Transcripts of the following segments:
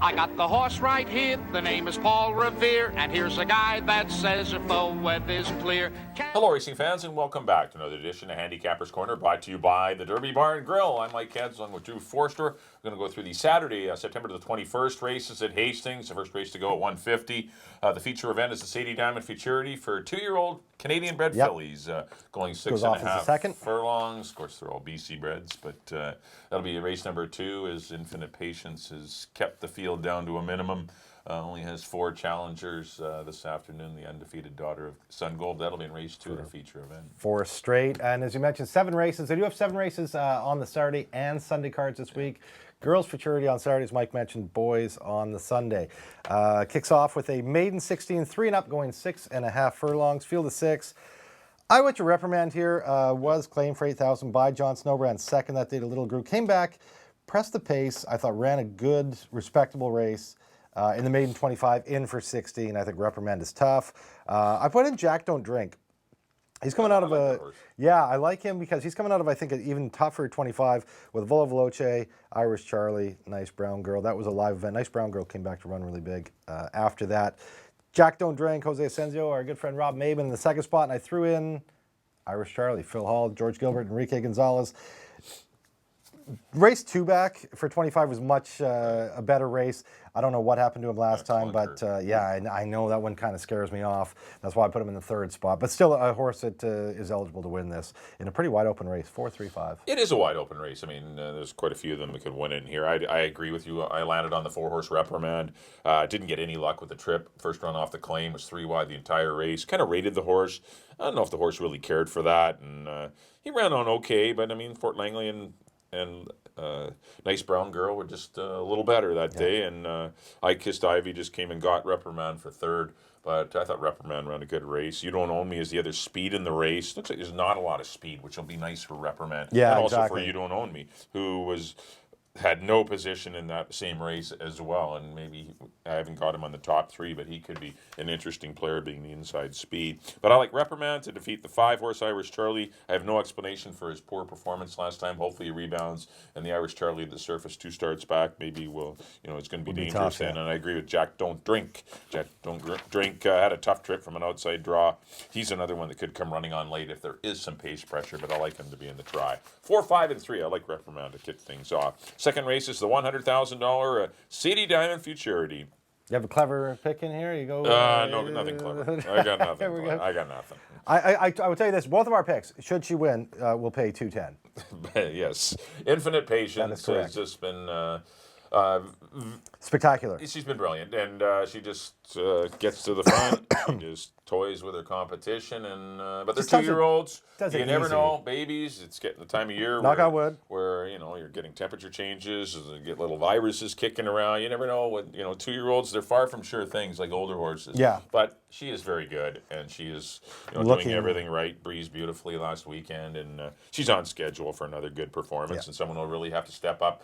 I got the horse right here, the name is Paul Revere, and here's a guy that says if the weather's clear. Hello, racing fans, and welcome back to another edition of Handicapper's Corner, brought to you by the Derby Bar and Grill. I'm Mike Keds, along with Drew Forster. We're going to go through the Saturday, September the 21st races at Hastings. The first race to go at 150. The feature event is the Sadie Diamond Futurity for 2-year-old Canadian-bred fillies, going 6.5 furlongs. Of course, they're all BC breds, but that'll be race number 2, as Infinite Patience has kept the field down to a minimum. Only has 4 challengers this afternoon. The undefeated daughter of Sun Gold. That'll be in race 2 of the feature event. 4 straight. And as you mentioned, 7 races. They do have 7 races on the Saturday and Sunday cards this week. Girls Futurity on Saturday, as Mike mentioned, boys on the Sunday. Kicks off with a maiden 16, 3 and up, going 6.5 furlongs. Field of 6. I went to reprimand here. Was claimed for 8,000 by John Snowbrand. Second that day to Little Group. Came back, pressed the pace. I thought ran a good, respectable race. In the maiden 25, in for 16. I think reprimand is tough. I put in Jack Don't Drink. He's coming out of I like him because he's coming out of, I think, an even tougher 25 with Vola Veloce, Irish Charlie, Nice Brown Girl. That was a live event. Nice Brown Girl came back to run really big after that. Jack Don't Drink, Jose Asensio, our good friend Rob Maben in the second spot, and I threw in Irish Charlie, Phil Hall, George Gilbert, Enrique Gonzalez. Race 2 back for 25 was much a better race. I don't know what happened to him last time, but I know that one kind of scares me off. That's why I put him in the 3rd spot. But still a horse that is eligible to win this in a pretty wide open race, 4-3-5. It is a wide open race. I mean, there's quite a few of them that could win it in here. I agree with you. I landed on the 4-horse reprimand. Didn't get any luck with the trip. First run off the claim was 3 wide the entire race. Kind of rated the horse. I don't know if the horse really cared for that. And he ran on okay, but I mean, Fort Langley and Nice Brown Girl were just a little better that day, and I Kissed Ivy just came and got reprimand for 3rd, but I thought reprimand ran a good race. You Don't Own Me is the other speed in the race. Looks like there's not a lot of speed, which will be nice for reprimand, and also for You Don't Own Me, who had no position in that same race as well, and maybe I haven't got him on the top 3, but he could be an interesting player being the inside speed. But I like reprimand to defeat the 5-horse Irish Charlie. I have no explanation for his poor performance last time. Hopefully he rebounds, and the Irish Charlie at the surface 2 starts back maybe it's going to be dangerous tough, then. And I agree with Jack Don't Drink. Jack Don't Drink had a tough trip from an outside draw. He's another one that could come running on late if there is some pace pressure, but I like him to be in the try. 4, 5, and 3. I like reprimand to kick things off. Second race is the $100,000 Sadie Diamond Futurity. You have a clever pick in here? You go. No, nothing clever. I got nothing. I got nothing. I will tell you this: both of our picks, should she win, will pay $210. Yes, Infinite Patience has just been spectacular. She's been brilliant, and she just gets to the front, and just toys with her competition, and but they're 2-year-olds. You never know, babies. It's getting the time of year where you're getting temperature changes, you get little viruses kicking around. You never know what 2-year-olds. They're far from sure things like older horses. Yeah, but she is very good, and she is doing everything right. Breezed beautifully last weekend, and she's on schedule for another good performance, and someone will really have to step up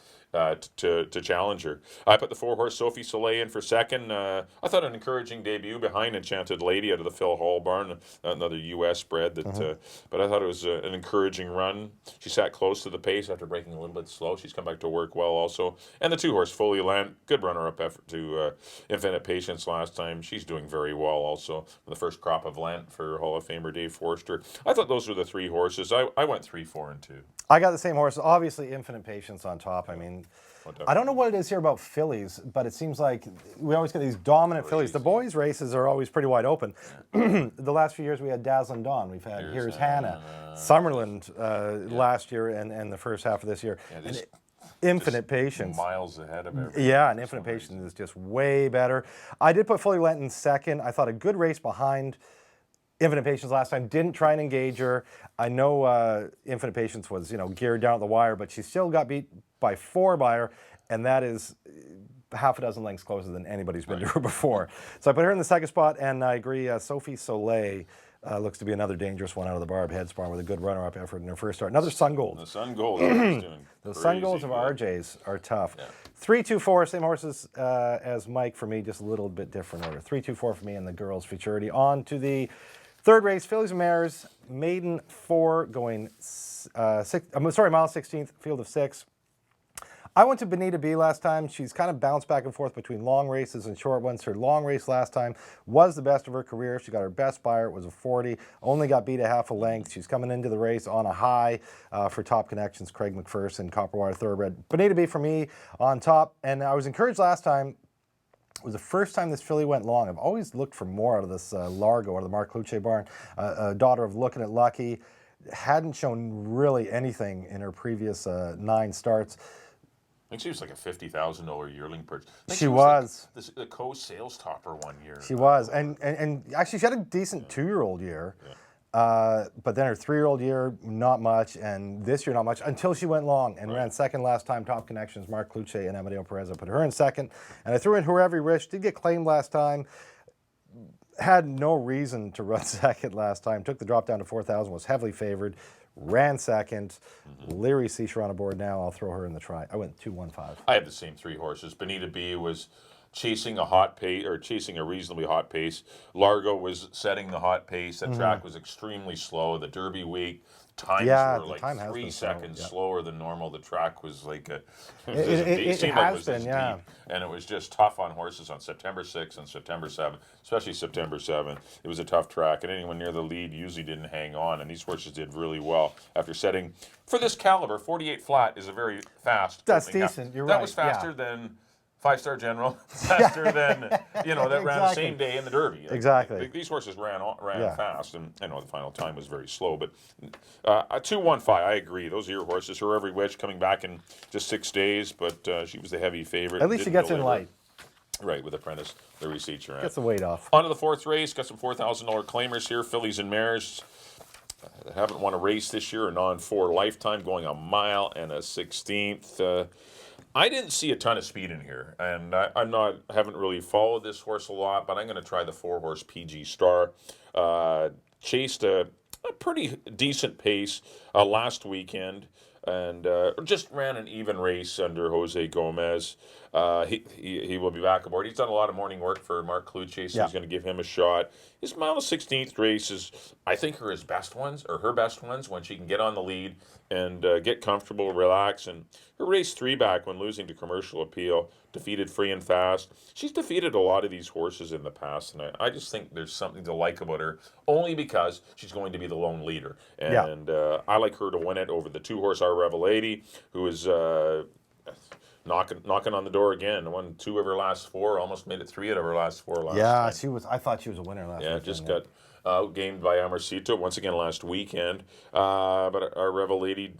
to challenge her. I put the 4-horse Sophie Soleil in for 2nd. I thought an encouraging debut behind Enchanted Lady out of the Phil Hall barn, another U.S. bred. But I thought it was an encouraging run. She sat close to the pace after breaking a little bit slow. She's come back to work well also. And the 2-horse Foley Land, good runner-up effort to Infinite Patience last time. She's doing very well also. The first crop of Lent for Hall of Famer Dave Forster. I thought those were the 3 horses. I went 3, 4, and 2. I got the same horse. Obviously, Infinite Patience on top. I mean, I don't know what it is here about fillies, but it seems like we always get these dominant fillies. The boys' races are always pretty wide open. The last few years we had Dazzling Dawn. We've had Here's Hannah, Summerland last year and the first half of this year. And Infinite Patience. Miles ahead of everything. Yeah, and Infinite Patience is just way better. I did put Fully Lent in 2nd. I thought a good race behind Infinite Patience last time. Didn't try and engage her. I know Infinite Patience was, geared down at the wire, but she still got beat by 4 by her, and that is half a dozen lengths closer than anybody's been to her before. So I put her in the 2nd spot, and I agree, Sophie Soleil looks to be another dangerous one out of the Barb Head Spawn with a good runner-up effort in her first start. Another Sun Gold. The Sun Gold is doing The Sun Golds of RJ's are tough. Yeah. 3, 2, 4, same horses as Mike for me, just a little bit different order. 3, 2, 4 for me and the girls' Futurity. On to the 3rd race, Fillies and Mares, maiden 4 going mile 16th, field of 6. I went to Bonita B last time. She's kind of bounced back and forth between long races and short ones. Her long race last time was the best of her career. She got her best Beyer. It was a 40. Only got beat a half a length. She's coming into the race on a high for Top Connections, Craig McPherson, Copperwater Thoroughbred. Bonita B for me on top. And I was encouraged last time. It was the first time this filly went long. I've always looked for more out of this Largo, out of the Mark Cluche barn. A daughter of Looking at Lucky. Hadn't shown really anything in her previous 9 starts. I think she was like a $50,000 yearling purchase. She was. Like the co-sales topper one year. She was. And actually, she had a decent 2-year-old year. Yeah. But then her 3-year-old year, not much. And this year, not much, until she went long and ran second last time. Top Connections, Mark Cluche and Amadeo Perez. I put her in second. And I threw in Her Every Wish. Did get claimed last time. Had no reason to run second last time. Took the drop down to 4,000. Was heavily favored. Ran second. Leary Seisha on aboard now. I'll throw her in the try. I went 2-1-5. I have the same 3 horses. Bonita B was chasing a hot pace, or chasing a reasonably hot pace. Largo was setting the hot pace. The track was extremely slow. The Derby week times were like 3 seconds slower than normal. The track was like it seemed like it was deep, and it was just tough on horses on September 6th and September 7th, especially September 7th. It was a tough track, and anyone near the lead usually didn't hang on, and these horses did really well after setting. For this caliber, 48 flat is a very fast. That's decent. You're right. That was faster than 5-Star General, faster than, that ran the same day in the Derby. Exactly. These horses ran fast, and I know the final time was very slow, but a 2-1-5, I agree. Those are your horses. Her Every Wish coming back in just 6 days, but she was the heavy favorite. At least she gets in light. Right, with apprentice Leary Seisha. Gets the weight off. On to the 4th race. Got some $4,000 claimers here. Fillies and mares. Haven't won a race this year. A non-4 lifetime, going a mile and a 16th. I didn't see a ton of speed in here, and I haven't really followed this horse a lot, but I'm going to try the 4-horse PG Star. Chased a pretty decent pace last weekend, and just ran an even race under Jose Gomez. He will be back aboard. He's done a lot of morning work for Mark Cluche, so he's going to give him a shot. His mile 16th races, I think, are his best ones, or her best ones, when she can get on the lead and get comfortable, relax. And her race 3 back when losing to Commercial Appeal, defeated Free and Fast. She's defeated a lot of these horses in the past, and I just think there's something to like about her, only because she's going to be the lone leader. And I like her to win it over the 2-horse Our Revelady, who is knocking on the door again. Won 2 of her last 4, almost made it 3 out of her last 4 last time. She was. I thought she was a winner last weekend. Just got outgamed by Amarcito once again last weekend. But Our Revelady,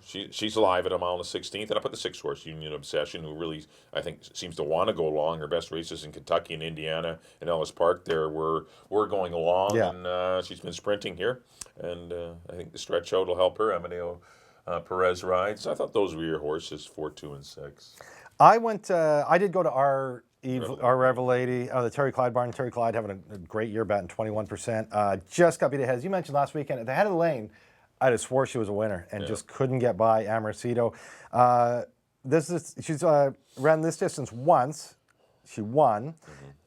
she's alive at a mile and a 16th. And I put the 6-horse Union Obsession, who really, I think, seems to want to go long. Her best races in Kentucky and Indiana and Ellis Park there were going along. And she's been sprinting here. And I think the stretch out will help her. Amadeo Perez rides. I thought those were your horses, 4, 2, and 6. I did go to Our Revelady, the Terry Clyde barn. Terry Clyde having a great year, batting 21%. Just got beat ahead. As you mentioned last weekend, at the head of the lane, I just swore she was a winner and just couldn't get by Amarcito. She's ran this distance once. She won.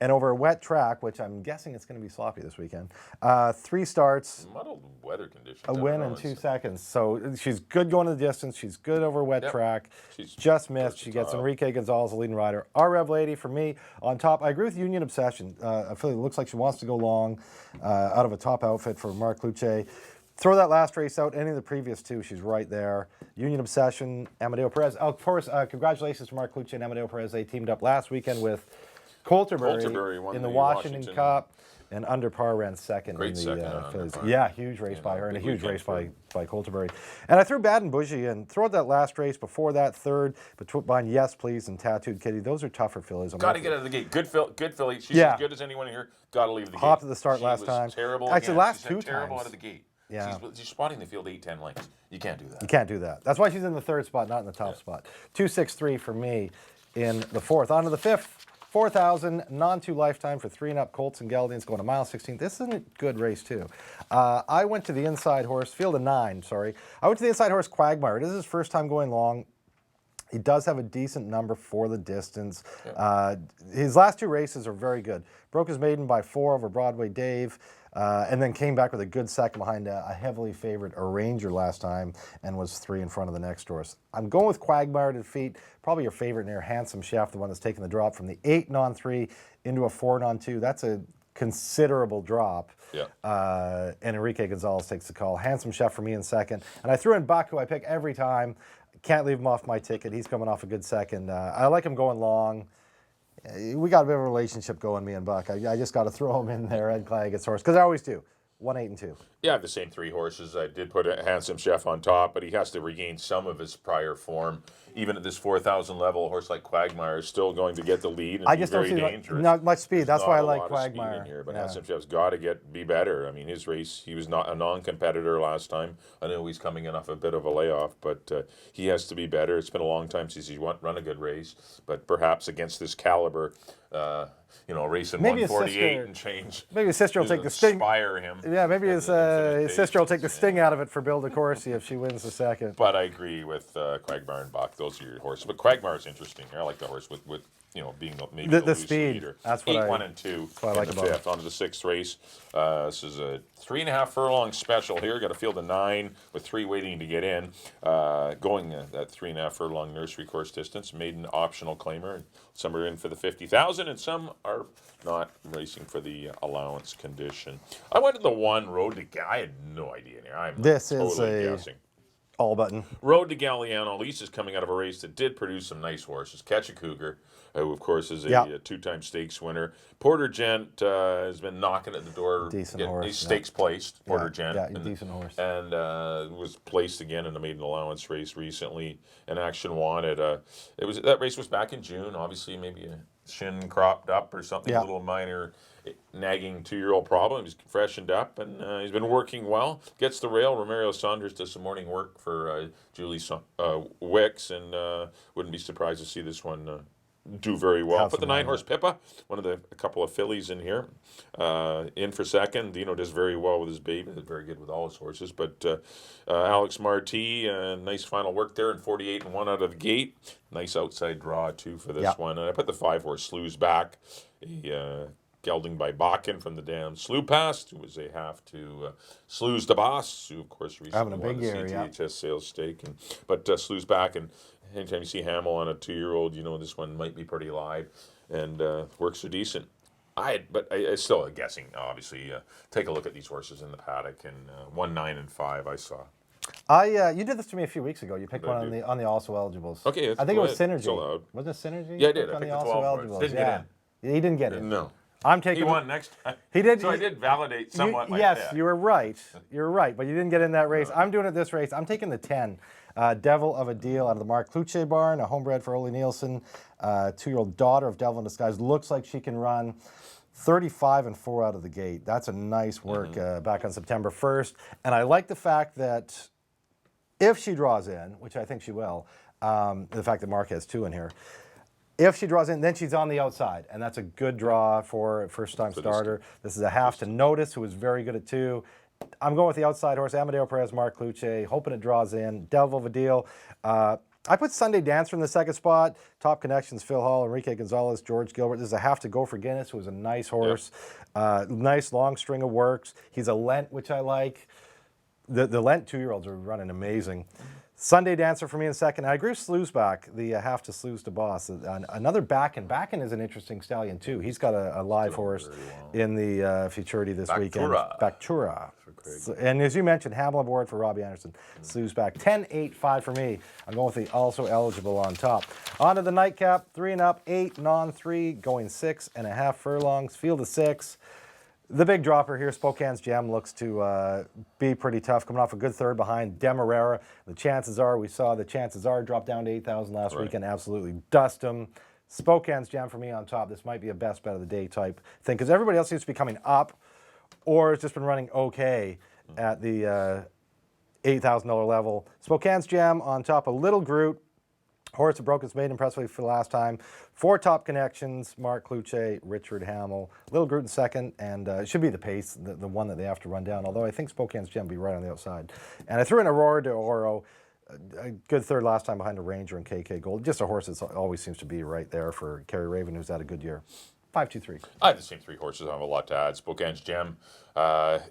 And over a wet track, which I'm guessing it's going to be sloppy this weekend, 3 starts. Muddled weather conditions. A win in 2 seconds. So she's good going to the distance. She's good over a wet track. She's just missed. She gets Enrique Gonzalez, the leading rider. Our Revelady for me on top. I agree with Union Obsession. I feel it looks like she wants to go long out of a top outfit for Mark Cluche. Throw that last race out, any of the previous 2, she's right there. Union Obsession, Amadeo Perez. Of course, congratulations to Mark Cluche and Amadeo Perez. They teamed up last weekend with Coulterbury in the Washington Cup, and Under Par ran second in the Phillies. Yeah, huge race by her, and a huge race by Coulterbury. And I threw Bad and Bougie in. Throw out that last race before that, 3rd, behind Yes Please and Tattooed Kitty. Those are tougher fillies. Got to get out of the gate. Good filly. She's as good as anyone here. Got to leave the gate. Hopped at the start last time. Terrible. Actually, last 2 times. Terrible out of the gate. Yeah. She's spotting the field 8-10 lengths. You can't do that. You can't do that. That's why she's in the 3rd spot, not in the top spot. 2-6-3 for me in the 4th. On to the 5th. 4,000, non-2 lifetime for 3 and up Colts and Geldings going a mile 16. This is a good race, too. I went to the inside horse, field of 9, sorry. I went to the inside horse Quagmire. This is his first time going long. He does have a decent number for the distance. His last 2 races are very good. Broke his maiden by 4 over Broadway Dave, and then came back with a good second behind a heavily favored Arranger last time, and was 3 in front of the next horse. I'm going with Quagmire to defeat probably your favorite near Handsome Chef, the one that's taking the drop from the 8-on-3 into a 4-on-2. That's a considerable drop. Yeah. And Enrique Gonzalez takes the call. Handsome Chef for me in second. And I threw in Buck, who I pick every time. Can't leave him off my ticket. He's coming off a good second. I like him going long. We got a bit of a relationship going, me and Buck. I just got to throw him in there, Ed Claggett's horse, because I always do. 1, 8, and 2. Yeah, I have the same 3 horses. I did put a Handsome Chef on top, but he has to regain some of his prior form. Even at this 4,000 level, a horse like Quagmire is still going to get the lead and I be just very don't see dangerous. not much speed. There's That's not why I a like lot of speed Quagmire. in here, but Yeah. Handsome Chef's got to be better. I mean, his race, he was not a non-competitor last time. I know he's coming in off a bit of a layoff, but he has to be better. It's been a long time since he's run a good race, but perhaps against this caliber, racing Maybe his 148 sister- and change. Maybe his sister will take the sting. Inspire him. Yeah, maybe his Infinite sister will take the Patience, sting out of it for Bill DeCourcy if she wins the second. But I agree with Quagmire and Bach. Those are your horses. But Quagmire's interesting. I like the horse with being maybe The loose speed. leader. That's what 8, I- 1, and 2. what I like in the about it. 5th. On to the 6th race. This is a 3.5 furlong special here. Got a field of 9 with 3 waiting to get in. Going that 3.5 furlong nursery course distance. Maiden optional claimer. Some are in for the 50,000, and some are not racing for the allowance condition. I went to the 1 Road to. I had no idea here. I'm This is totally a- guessing. All button. Road to Galliano. Lisa's coming out of a race that did produce some nice horses. Catch a Cougar, who of course is a 2-time stakes winner. Porter Gent has been knocking at the door. Decent horse, He's stakes placed. Porter Gent. Yeah, decent horse. And was placed again in the maiden allowance race recently. And Action Wanted. That race was back in June. Obviously, maybe a shin cropped up or something. Yeah. A little minor nagging 2-year-old problem. He's freshened up and he's been working well. Gets the rail. Romario Saunders does some morning work for Julie Wicks, and wouldn't be surprised to see this one do very well. Have Put the some 9-horse Pippa, a couple of fillies in here, in for second. Dino does very well with his baby. Very good with all his horses. But Alex Marti, nice final work there, and 48 and 1 out of the gate. Nice outside draw too for this one. And I put the 5-horse Slews back. Gelding by Bakken from the Dam Slough Pass, who was a half to Slews the Boss, who of course recently Having a won big the year, yeah. CTHS sales stake. But Slews back, and anytime you see Hamill on a 2-year-old, you know this one might be pretty live, and works are decent. I still guessing, obviously. Take a look at these horses in the paddock, and 1, 9, and 5 I saw. You did this to me a few weeks ago. You picked one on the also eligibles. Okay, I think it was go ahead. Synergy. It's allowed. Wasn't it Synergy? Yeah, I did. On I the picked the also 12 eligibles. Didn't get He didn't get in. No. I'm taking. He won next time. He did. So I did validate somewhat my yes, bet. you were right. You're right, but you didn't get in that race. I'm doing it this race. I'm taking the 10. Devil of a Deal out of the Mark Kluche barn, a homebred for Ole Nielsen. 2-year-old daughter of Devil in Disguise. Looks like she can run 35 and 4 out of the gate. That's a nice work back on September 1st. And I like the fact that if she draws in, which I think she will, the fact that Mark has 2 in here, if she draws in, then she's on the outside, and that's a good draw for a first-time starter. This is a half to Notice, who is very good at 2. I'm going with the outside horse, Amadeo Perez, Mark Kluche, hoping it draws in. Devil of a Deal. I put Sunday Dancer in the second spot. Top connections, Phil Hall, Enrique Gonzalez, George Gilbert. This is a half to Go for Guinness, who is a nice horse. Nice long string of works. He's a Lent, which I like. The Lent 2-year-olds are running amazing. Sunday Dancer for me in second. I agree with Slews back, the half to Slews to Boss. Another Bakken. Bakken is an interesting stallion too. He's got a live horse in the Futurity this weekend. Bactura. So, and as you mentioned, Hamill aboard for Robbie Anderson. Slews back. 10-8-5 for me. I'm going with the also eligible on top. On to the nightcap. 3 and up. 8 non-3. Going 6.5 furlongs. Field of 6. The big dropper here, Spokane's Gem, looks to be pretty tough, coming off a good third behind Demerara. The chances are drop down to 8,000 last week and absolutely dust them. Spokane's Gem for me on top. This might be a best bet of the day type thing, because everybody else seems to be coming up, or has just been running okay at the $8,000 level. Spokane's Gem on top, a Little Groot. Horse that broke its maiden impressively for the last time. 4 top connections, Mark Kluche, Richard Hamill. Little Groot in second, and it should be the pace, the one that they have to run down, although I think Spokane's Gem will be right on the outside. And I threw in Aurora de Oro. a good third last time behind a Ranger and KK Gold. Just a horse that always seems to be right there for Kerry Raven, who's had a good year. 5-2-3. I have the same 3 horses. I don't have a lot to add. Spokane's Gem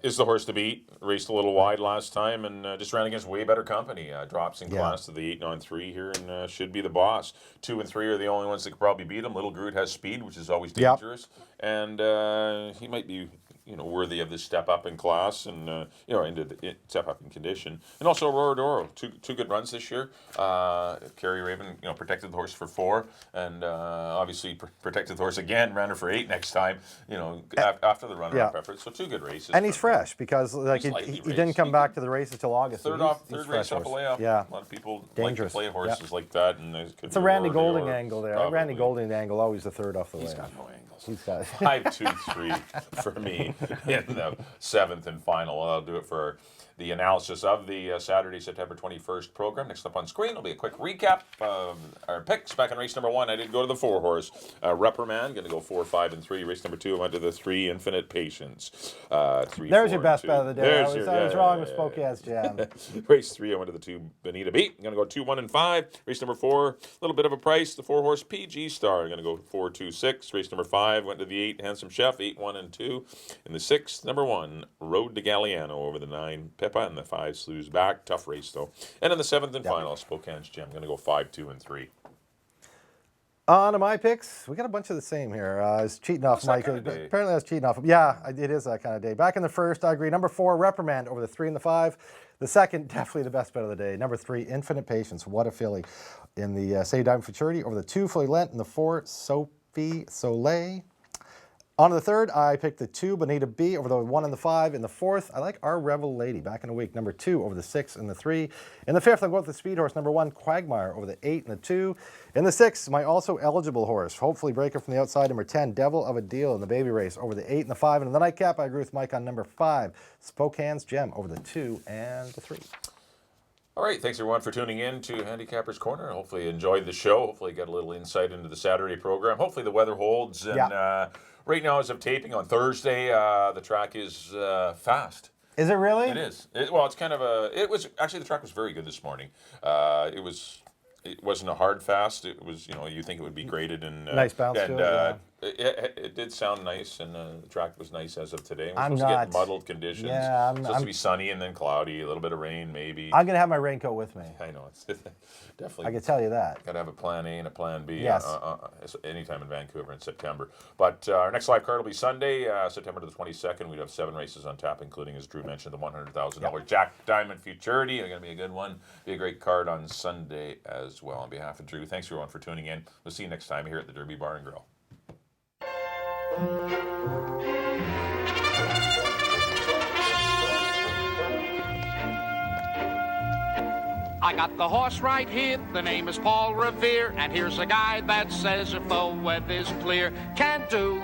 is the horse to beat. Raced a little wide last time and just ran against way better company. Drops in class to the 8-9-3 here and should be the boss. 2 and 3 are the only ones that could probably beat him. Little Groot has speed, which is always dangerous. And he might be worthy of this step up in class and step up in condition. And also Aurora Doro, two good runs this year. Kerry Raven, protected the horse for 4, and obviously protected the horse again, ran her for 8 next time. After the runner-up effort. So 2 good races. And he's fresh because he didn't come back to the race until August. Third race off a layoff. Yeah, a lot of people dangerous. like to play horses like that, and it's a Randy Golding angle there. Probably. Randy Golding angle, always the third off the layoff. He's got no angles. He's got 5-2-3 for me in the 7th and final. I'll do it for the analysis of the Saturday, September 21st program. Next up on screen will be a quick recap of our picks. Back in race number 1, I did go to the 4-horse Reprimand. Going to go 4, 5, and 3. Race number 2, I went to the 3, Infinite Patience. 3, There's 4, your best 2. bet of the day. I was wrong with Spokane's Jam. Race 3, I went to the 2, Bonita Beat. I'm going to go 2, 1, and 5. Race number 4, a little bit of a price. The 4-horse PG Star. I'm going to go 4, 2, 6. Race number 5, went to the 8, Handsome Chef. 8, 1, and 2. In the 6th, number 1, Road to Galliano over the 9, Pippa, and the 5, Slews Back. Tough race, though. And in the 7th and final, Spokane's Gem. I'm going to go 5, 2, and 3. On to my picks. We got a bunch of the same here. I was cheating off Mike. Apparently I was cheating off him. Yeah, it is that kind of day. Back in the first, I agree. Number 4, Reprimand over the 3 and the 5. The second, definitely the best bet of the day. Number 3, Infinite Patience. What a filly. In the Say Diamond Futurity over the 2, Fully Lent, and the 4, Sophie Soleil. On to the 3rd, I picked the 2, Bonita B over the 1 and the 5. In the 4th, I like Our Rebel Lady, back in a week. Number 2 over the 6 and the 3. In the 5th, I'm going with the speed horse, number 1, Quagmire over the 8 and the 2. In the 6th, my also eligible horse, hopefully breaker from the outside, number 10, Devil of a Deal in the baby race over the 8 and the 5. And in the nightcap, I agree with Mike on number 5, Spokane's Gem over the 2 and the 3. All right, thanks everyone for tuning in to Handicapper's Corner. Hopefully you enjoyed the show. Hopefully you got a little insight into the Saturday program. Hopefully the weather holds. And right now, as of taping on Thursday, the track is fast. Is it really? It is. It's kind of a. It was actually the track was very good this morning. It wasn't a hard fast. It was you think it would be graded and nice bounce and to it. it did sound nice, and the track was nice as of today. I'm supposed not to get muddled conditions. Yeah, it's supposed to be sunny and then cloudy, a little bit of rain maybe. I'm gonna have my raincoat with me. I know it's definitely. I can tell you that. Got to have a plan A and a plan B. Yes. Anytime in Vancouver in September. But our next live card will be Sunday, September the 22nd. We have 7 races on tap, including, as Drew mentioned, the $100,000 Jack Diamond Futurity. It's going to be a good one. Be a great card on Sunday as well. On behalf of Drew, thanks everyone for tuning in. We'll see you next time here at the Derby Bar and Grill. I got the horse right here, the name is Paul Revere, and here's a guy that says if the weather's clear, can do